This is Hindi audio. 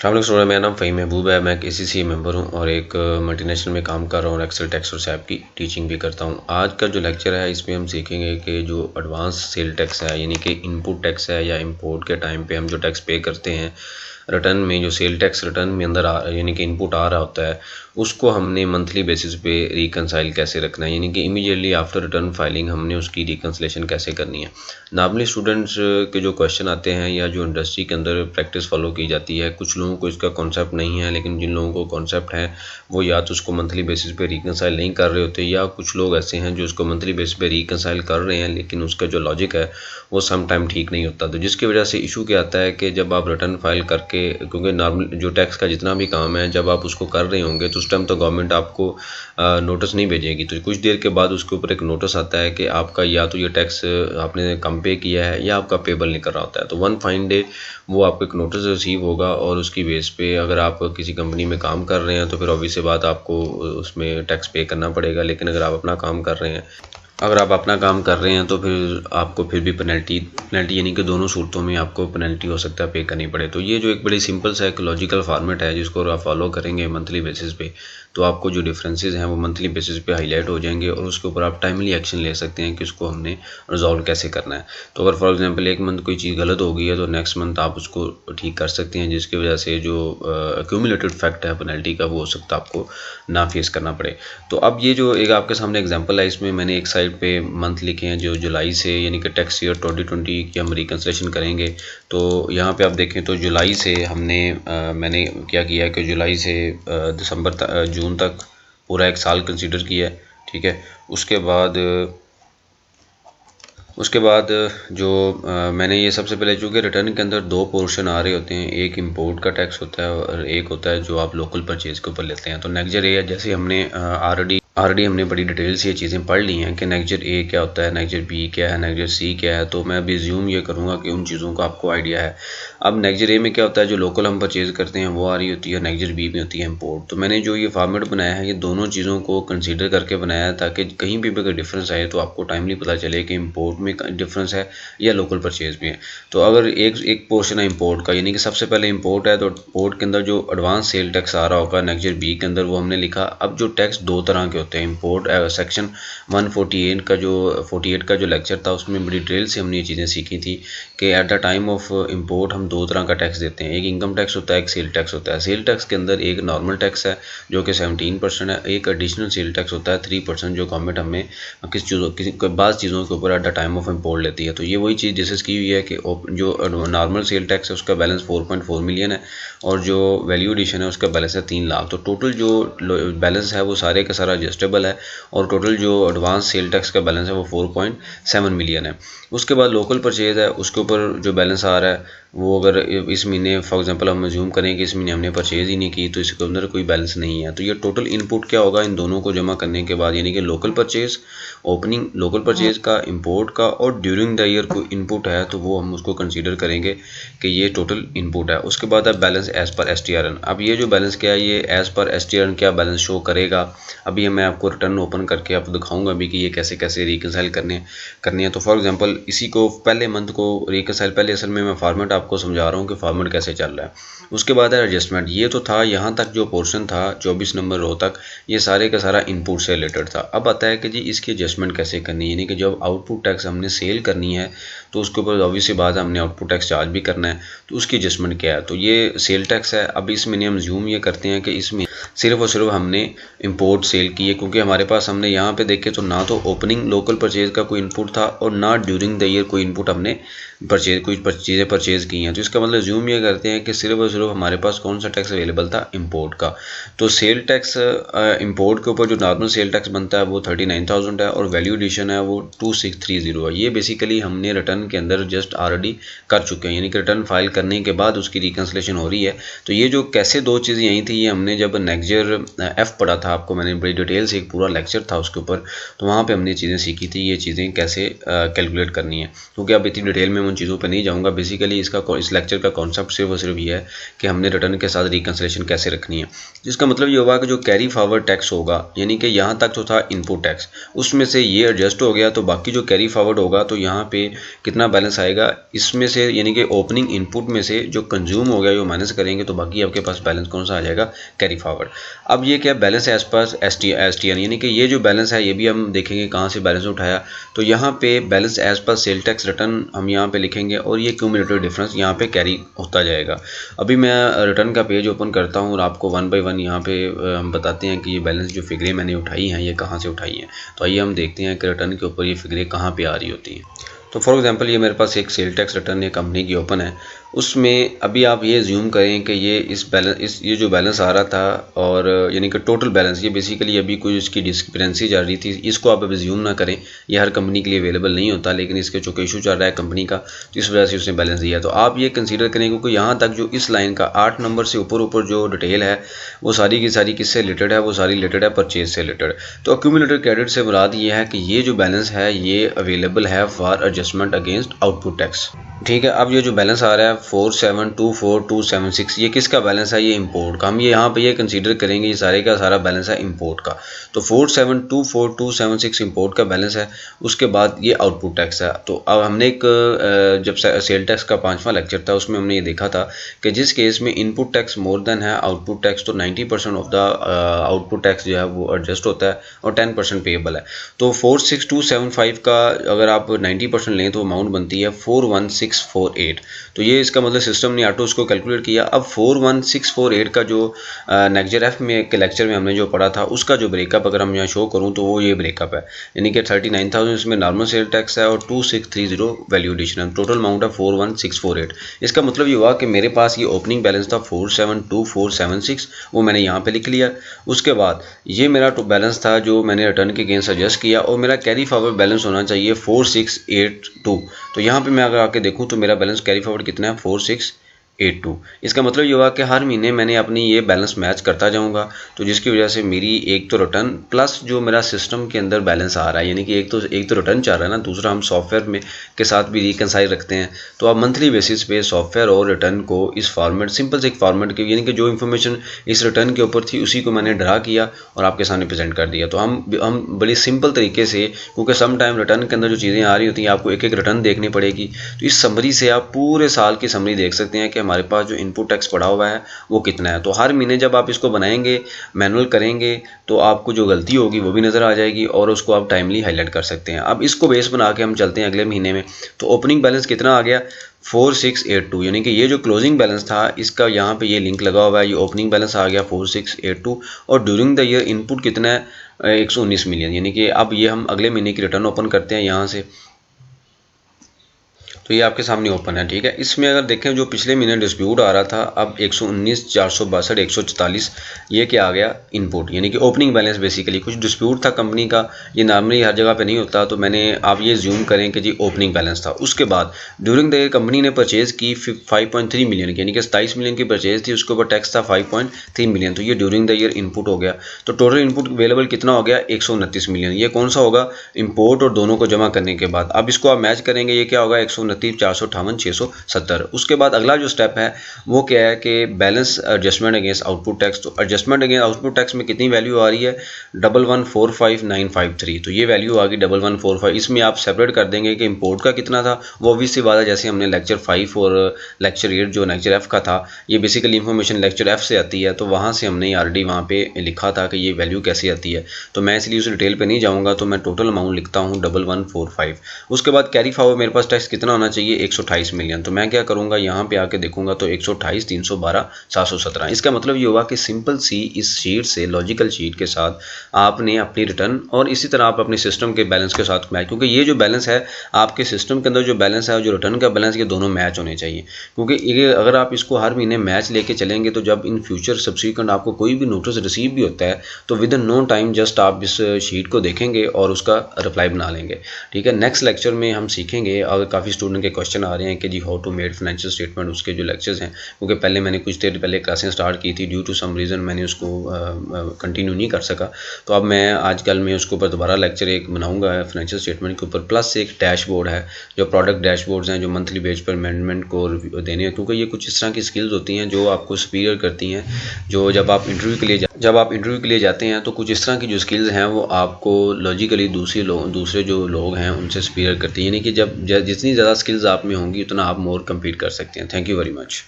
अस्सलाम वालेकुम, मेरा नाम फ़हीम महबूब है। मैं एक ACCA मेंबर हूँ और एक मल्टीनेशनल में काम कर रहा हूँ। एक्सेल, टैक्स और सैप की टीचिंग भी करता हूँ। आज का जो लेक्चर है इसमें हम सीखेंगे कि जो एडवांस सेल टैक्स है, यानी कि इनपुट टैक्स है या इंपोर्ट के टाइम पे हम जो टैक्स पे करते हैं, रिटर्न में जो सेल टैक्स रिटर्न में अंदर यानी कि इनपुट आ रहा होता है, उसको हमने मंथली बेसिस पे रिकनसाइल कैसे रखना है, यानी कि इमीडिएटली आफ्टर रिटर्न फाइलिंग हमने उसकी रिकनसलेशन कैसे करनी है। नॉर्मली स्टूडेंट्स के जो क्वेश्चन आते हैं या जो इंडस्ट्री के अंदर प्रैक्टिस फॉलो की जाती है, कुछ लोगों को इसका कॉन्सेप्ट नहीं है, लेकिन जिन लोगों को कॉन्सेप्ट है वो या तो उसको मंथली बेसिस पे रिकनसाइल नहीं कर रहे होते, या कुछ लोग ऐसे हैं जो उसको मंथली बेसिस पे रिकनसाइल कर रहे हैं लेकिन उसका जो लॉजिक है वो सम टाइम ठीक नहीं होता। तो जिसकी वजह से इशू क्या आता है कि जब आप रिटर्न फाइल करके, क्योंकि नॉर्मल जो टैक्स का जितना भी काम है जब आप उसको कर रहे होंगे तो उस टाइम तो गवर्नमेंट आपको नोटिस नहीं भेजेगी, तो कुछ देर के बाद उसके ऊपर एक नोटिस आता है कि आपका या तो ये टैक्स आपने कम पे किया है या आपका पेबल नहीं कर रहा होता है। तो वन फाइन डे वो आपको एक नोटिस रिसीव होगा और उसकी बेस पे अगर आप किसी कंपनी में काम कर रहे हैं तो फिर ऑब्वियस सी बात आपको उसमें टैक्स पे करना पड़ेगा। लेकिन अगर आप अपना काम कर रहे हैं तो फिर आपको फिर भी पेनल्टी यानी कि दोनों सूरतों में आपको पेनल्टी हो सकता है पे करनी पड़े। तो ये जो एक बड़ी सिंपल सा एक लॉजिकल फॉर्मेट है जिसको आप फॉलो करेंगे मंथली बेसिस पे, तो आपको जो डिफरेंसेस हैं वो मंथली बेसिस पे हाईलाइट हो जाएंगे और उसके ऊपर आप टाइमली एक्शन ले सकते हैं कि उसको हमने रिजॉल्व कैसे करना है। तो अगर फॉर एग्जांपल एक मंथ कोई चीज़ गलत हो गई है तो नेक्स्ट मंथ आप उसको ठीक कर सकते हैं, जिसकी वजह से जो एक्यूमुलेटेड फैक्ट है पेनल्टी का वो हो सकता है आपको ना फेस करना पड़े। तो अब ये जो एक आपके सामने एग्जांपल है, इसमें मैंने एक साइड पे मंथ लिखे हैं जो जुलाई से, यानी कि टैक्स ईयर 2020 की हम रिकन्सलेशन करेंगे। तो यहाँ पे आप देखें तो जुलाई से मैंने क्या किया है कि जुलाई से जून तक पूरा एक साल कंसीडर किया है, ठीक है। उसके बाद जो मैंने ये सबसे पहले, चूँकि रिटर्न के अंदर दो पोर्शन आ रहे होते हैं, एक इंपोर्ट का टैक्स होता है और एक होता है जो आप लोकल परचेज के ऊपर लेते हैं। तो नेक्स्ट ईयर जैसे हमने ऑलरेडी हमने बड़ी डिटेल से ये चीज़ें पढ़ ली हैं कि नेक्स्ट ए क्या होता है, नेक्स्ट बी क्या है, नेक्स्ट सी क्या है। तो मैं अभी ज्यूम ये करूँगा कि उन चीज़ों का आपको आइडिया है। अब नेक्स्ट ए में क्या होता है, जो लोकल हम परचेज़ करते हैं वो आ रही होती है, नेक्स्ट बी में होती है इंपोर्ट। तो मैंने जो ये फॉर्मेट बनाया है ये दोनों चीज़ों को कंसीडर करके बनाया है ताकि कहीं भी अगर डिफरेंस आए तो आपको टाइमली पता चले कि इंपोर्ट में डिफरेंस है या लोकल परचेज में है। तो अगर एक पोर्शन है इंपोर्ट का, यानी कि सबसे पहले इंपोर्ट है, तो इंपोर्ट के अंदर जो एडवांस सेल टैक्स आ रहा होगा नेक्स्ट बी के अंदर वो हमने लिखा। अब जो टैक्स दो तरह के होते हैं, इंपोर्ट सेक्शन 148 का जो लेक्चर था उसमें बड़ी डिटेल से हमने ये चीज़ें सीखी थी कि at the time of import हम दो तरह का टैक्स देते हैं, एक इनकम टैक्स होता है, एक सेल टैक्स होता है। सेल टैक्स के अंदर एक नॉर्मल टैक्स है जो कि 17% है, एक एडिशनल सेल टैक्स होता है 3% जो गवर्नमेंट हमें बाज़ चीज़ों के ऊपर at the time of import लेती है। तो ये वही चीज़ डिस्कस की हुई है कि जो नॉर्मल सेल टैक्स है उसका बैलेंस 4.4 मिलियन है और जो वैल्यू एडिशन है उसका बैलेंस है 3 लाख। तो टोटल जो बैलेंस है वो सारे का सारा एडजस्टेबल है और टोटल जो एडवांस सेल टैक्स का बैलेंस है वो 4.7 मिलियन है। उसके बाद लोकल परचेज है, उसके ऊपर जो बैलेंस आ रहा है वो अगर इस महीने फॉर एग्जांपल हम अज्यूम करें कि इस महीने हमने परचेज ही नहीं की तो इसके अंदर कोई बैलेंस नहीं है। तो ये टोटल इनपुट क्या होगा इन दोनों को जमा करने के बाद, यानी कि local purchase opening local purchase का, इंपोर्ट का और ड्यूरिंग द ईयर कोई इनपुट है तो वो हम उसको कंसीडर करेंगे कि ये टोटल इनपुट है। उसके बाद है बैलेंस एज पर STRN। अब ये जो बैलेंस क्या है, ये एज पर STRN क्या बैलेंस शो करेगा, अभी मैं आपको रिटर्न ओपन करके आपको दिखाऊंगा अभी कि ये कैसे कैसे रिकनसाइल करनी है। तो फॉर एग्जांपल इसी को पहले मंथ को रिकनसाइल, पहले असल में मैं फॉर्मेट आपको समझा रहा हूँ कि फॉर्मेट कैसे चल रहा है। उसके बाद है एडजस्टमेंट। ये तो था यहाँ तक जो पोर्शन था 24 नंबर रो तक, ये सारे का सारा इनपुट से रिलेटेड था। अब आता है कि जी इसकी एडजस्टमेंट कैसे करनी है, यानी कि जब आउटपुट टैक्स हमने सेल करनी है तो उसके ऊपर ऑब्वियसली बात हमने आउटपुट टैक्स चार्ज भी करना है, तो उसकी एडजस्टमेंट क्या है। तो ये सेल टैक्स है। अब इसमें हम जूम ये करते हैं कि इसमें सिर्फ और सिर्फ हमने इंपोर्ट सेल की है, क्योंकि हमारे पास हमने यहाँ पे देखे तो ना तो ओपनिंग लोकल परचेज का कोई इनपुट था और ना ड्यूरिंग द ईयर कोई इनपुट हमने चीज़ें परचेज की हैं। तो इसका मतलब जूम ये करते हैं कि सिर्फ और सिर्फ हमारे पास कौन सा टैक्स अवेलेबल था, इंपोर्ट का। तो सेल टैक्स इंपोर्ट के ऊपर जो नॉर्मल सेल टैक्स बनता है वो 39,000 है और वैल्यू एडिशन है वो 2630 है। ये बेसिकली हमने रिटर्न के अंदर जस्ट ऑलरेडी कर चुके हैं, यानी कि रिटर्न फाइल करने के बाद उसकी रिकन्सलेशन हो रही है। तो ये जो कैसे दो चीज़ें यही थी, ये हमने जब नेक्स्ट ईयर F पढ़ा था, आपको मैंने बड़ी डिटेल से एक पूरा लेक्चर था उसके ऊपर, तो वहाँ पे हमने चीज़ें सीखी थी ये चीज़ें कैसे कैलकुलेट करनी है। क्योंकि अब इतनी डिटेल में उन चीज़ों पे नहीं जाऊँगा, बेसिकली इसका इस लेक्चर का कॉन्सेप्ट सिर्फ और सिर्फ ये है कि हमने रिटर्न के साथ रिकन्सिलेशन कैसे रखनी है, जिसका मतलब ये होगा कि जो कैरी फॉरवर्ड टैक्स होगा, यानी कि यहाँ तक जो था इनपुट टैक्स, उसमें से ये एडजस्ट हो गया, तो बाकी जो कैरी फॉरवर्ड होगा तो यहाँ पे कितना बैलेंस आएगा, इसमें से यानी कि ओपनिंग इनपुट में से जो कंज्यूम हो गया वो माइनस करेंगे, तो बाकी आपके पास बैलेंस कौन सा आ जाएगा, कैरी फॉरवर्ड। अब ये क्या बैलेंस एज पर एसटीएन, यानी कि ये जो बैलेंस है ये भी हम देखेंगे कहाँ से बैलेंस उठाया, तो यहाँ पे balance as per sale tax return हम यहाँ पे लिखेंगे और ये क्यूमुलेटिव डिफरेंस यहाँ पे कैरी होता जाएगा। अभी मैं रिटर्न का पेज ओपन करता हूँ और आपको 1 बाय 1 यहाँ पे हम बताते हैं कि ये बैलेंस जो फिगरें मैंने उठाई हैं ये कहाँ से उठाई हैं। तो आइए हम देखते हैं कि रिटर्न के ऊपर ये फिगरें कहाँ पे आ रही होती हैं। तो फॉर एग्जांपल ये मेरे पास एक सेल टैक्स रिटर्न एक कंपनी की ओपन है, उसमें अभी आप ये ज्यूम करें कि ये जो बैलेंस आ रहा था और यानी कि टोटल बैलेंस, ये बेसिकली अभी कोई इसकी डिस्क्रिपेंसी जा रही थी, इसको आप अभी ज्यूम ना करें, ये हर कंपनी के लिए अवेलेबल नहीं होता, लेकिन इसके चूँकि इशू चल रहा है कंपनी का तो इस वजह से उसने बैलेंस दिया। तो आप ये कंसीडर करें क्योंकि यहाँ तक जो इस लाइन का 8 नंबर से ऊपर जो डिटेल है वो सारी की सारी किससे रिलेटेड है, वो सारी रिलेटेड है परचेज से रिलेटेड। तो अक्यूमुलेटेड क्रेडिट से मुराद ये है कि ये जो बैलेंस है ये अवेलेबल है for adjustment against output tax. ठीक है, अब ये जो बैलेंस आ रहा है 4724,276 ये किसका बैलेंस है, ये इंपोर्ट का। हम ये यहाँ पे ये कंसीडर करेंगे ये सारे का सारा बैलेंस है इंपोर्ट का। तो 4724,276 इंपोर्ट का बैलेंस है, उसके बाद ये आउटपुट टैक्स है। तो अब हमने एक जब सेल टैक्स का 5वां लेक्चर था उसमें हमने ये देखा था कि जिस केस में इनपुट टैक्स मोर देन है आउटपुट टैक्स तो 90% ऑफ द आउटपुट टैक्स जो है वो एडजस्ट होता है और 10% पेएबल है। तो 46275 का अगर आप 90% लें तो अमाउंट बनती है 41648। तो ये इसका मतलब सिस्टम ने ऑटो उसको कैलकुलेट किया। अब 41648 का जो नेक्जर में के लेक्चर में हमने जो पढ़ा था उसका जो ब्रेकअप अगर हम यहाँ शो करूँ तो वो ये ब्रेकअप है, यानी कि 39,000 इसमें नॉर्मल सेल टैक्स है और 2630 वैल्यू एडिशन, टोटल अमाउंट है 41648। इसका मतलब ये हुआ कि मेरे पास ये ओपनिंग बैलेंस था 472476, वो मैंने यहाँ पे लिख लिया। उसके बाद ये मेरा बैलेंस था जो मैंने रिटर्न के अगेंस्ट एडजस्ट किया और मेरा कैरी फॉरवर्ड बैलेंस होना चाहिए 4682। तो यहाँ पे मैं अगर आके देखूँ तो मेरा बैलेंस कैरी फॉरवर्ड कितना है 4682। इसका मतलब ये हुआ कि हर महीने मैंने अपनी ये बैलेंस मैच करता जाऊंगा, तो जिसकी वजह से मेरी एक तो रिटर्न प्लस जो मेरा सिस्टम के अंदर बैलेंस आ रहा है, यानी कि एक तो रिटर्न चाह रहा है ना, दूसरा हम सॉफ्टवेयर में के साथ भी रिकनसाइल रखते हैं। तो आप मंथली बेसिस पे सॉफ्टवेयर और रिटर्न को इस फॉर्मेट सिंपल से एक फॉर्मेट के यानी कि जो इन्फॉर्मेशन इस रिटर्न के ऊपर थी उसी को मैंने ड्रा किया और आपके सामने प्रेजेंट कर दिया। तो हम बड़ी सिंपल तरीके से, क्योंकि सम टाइम रिटर्न के अंदर जो चीज़ें आ रही होती हैं आपको एक एक रिटर्न देखनी पड़ेगी, तो इस समरी से आप पूरे साल की समरी देख सकते हैं कि हमारे पास जो इनपुट टैक्स पड़ा हुआ है वो कितना है। तो हर महीने जब आप इसको बनाएंगे मैनुअल करेंगे तो आपको जो गलती होगी वो भी नज़र आ जाएगी और उसको आप टाइमली हाईलाइट कर सकते हैं। अब इसको बेस बना के हम चलते हैं अगले महीने में। तो ओपनिंग बैलेंस कितना आ गया 4682, यानी कि ये जो क्लोजिंग बैलेंस था इसका यहाँ पे ये लिंक लगा हुआ है, ये ओपनिंग बैलेंस आ गया 4682 और ड्यूरिंग द ईयर इनपुट कितना है 119 मिलियन। यानी कि अब ये हम अगले महीने की रिटर्न ओपन करते हैं यहाँ से, तो ये आपके सामने ओपन है। ठीक है, इसमें अगर देखें जो पिछले महीने डिस्प्यूट आ रहा था अब 119 462 144 ये क्या आ गया इनपुट, यानी कि ओपनिंग बैलेंस। बेसिकली कुछ डिस्प्यूट था कंपनी का, ये नॉर्मली हर जगह पे नहीं होता, तो मैंने आप ये ज्यूम करें कि जी ओपनिंग बैलेंस था। उसके बाद ड्यूरिंग द ईयर कंपनी ने परचेज की 5.3 मिलियन की, यानी कि 27 मिलियन की परचेज थी, उसके ऊपर टैक्स था 5.3 मिलियन, तो ये ड्यूरिंग द ईयर इनपुट हो गया। तो टोटल इनपुट अवेलेबल कितना हो गया 129 मिलियन। ये कौन सा होगा इम्पोर्ट और दोनों को जमा करने के बाद। अब इसको आप मैच करेंगे, ये क्या होगा 129 458 670। उसके बाद अगला जो स्टेप है वो क्या है कि balance adjustment against output tax. तो एडजस्टमेंट अगेंस्ट आउटपुट टैक्स में कितनी वैल्यू आ रही है 1145953, तो ये वैल्यू आ गई 11145। इसमें आप सेपरेट कर देंगे कि इंपोर्ट का कितना था, वो ऑब्वियस सी बात है, जैसे हमने लेक्चर 5 और लेक्चर 8 जो लेक्चर एफ का था ये बेसिकली इंफॉर्मेशन लेक्चर एफ से आती है, तो वहाँ से हमने ऑलरेडी वहाँ पे लिखा था कि ये वैल्यू कैसे आती है। तो मैं इसलिए उस डिटेल पे नहीं जाऊँगा, तो मैं टोटल अमाउंट लिखता हूँ 1145। उसके बाद कैरी फॉरवर्ड मेरे पास टैक्स कितना होना चाहिए 128 मिलियन। तो मैं क्या करूंगा यहाँ पे आके देखूंगा तो 128 312 717। इसका मतलब ये होगा कि सिंपल सी इस शीट से लॉजिकल शीट के साथ आपने अपनी रिटर्न और इसी तरह आप अपने सिस्टम के बैलेंस के साथ मैच, क्योंकि ये जो बैलेंस है आपके सिस्टम के अंदर जो बैलेंस है जो रिटर्न का बैलेंस ये दोनों मैच होने चाहिए, क्योंकि ये अगर आप इसको हर महीने मैच लेके चलेंगे तो जब इन फ्यूचर सब्सिक्वेंट आपको कोई भी नोटिस रिसीव भी होता है तो within no time just आप इस शीट को देखेंगे और उसका रिप्लाई बना लेंगे। ठीक है, नेक्स्ट लेक्चर में हम सीखेंगे, अगर काफ़ी स्टूडेंट स्टूडेंट के क्वेश्चन आ रहे हैं कि जी how to made financial statement, उसके जो लेक्चर्स हैं, क्योंकि पहले मैंने कुछ देर पहले क्लासें स्टार्ट की थी, ड्यू टू सम रीज़न मैंने उसको कंटिन्यू नहीं कर सका। तो अब मैं आजकल मैं उसके ऊपर दोबारा लेक्चर एक बनाऊंगा फाइनेंशियल स्टेटमेंट के ऊपर, प्लस एक डैशबोर्ड है, जो प्रोडक्ट डैशबोर्ड्स हैं जो मंथली बेस पर मैनेजमेंट को देने हैं, क्योंकि ये कुछ इस तरह की स्किल्स होती हैं जो आपको सुपीरियर करती हैं। जो जब आप इंटरव्यू के लिए जाते हैं तो कुछ इस तरह की जो स्किल्स हैं वो आपको लॉजिकली दूसरे जो लोग हैं उनसे सुपीरियर करती हैं, यानी कि जब जितनी ज़्यादा स्किल्स आप में होंगी उतना आप मोर कम्पीट कर सकते हैं। Thank you very much.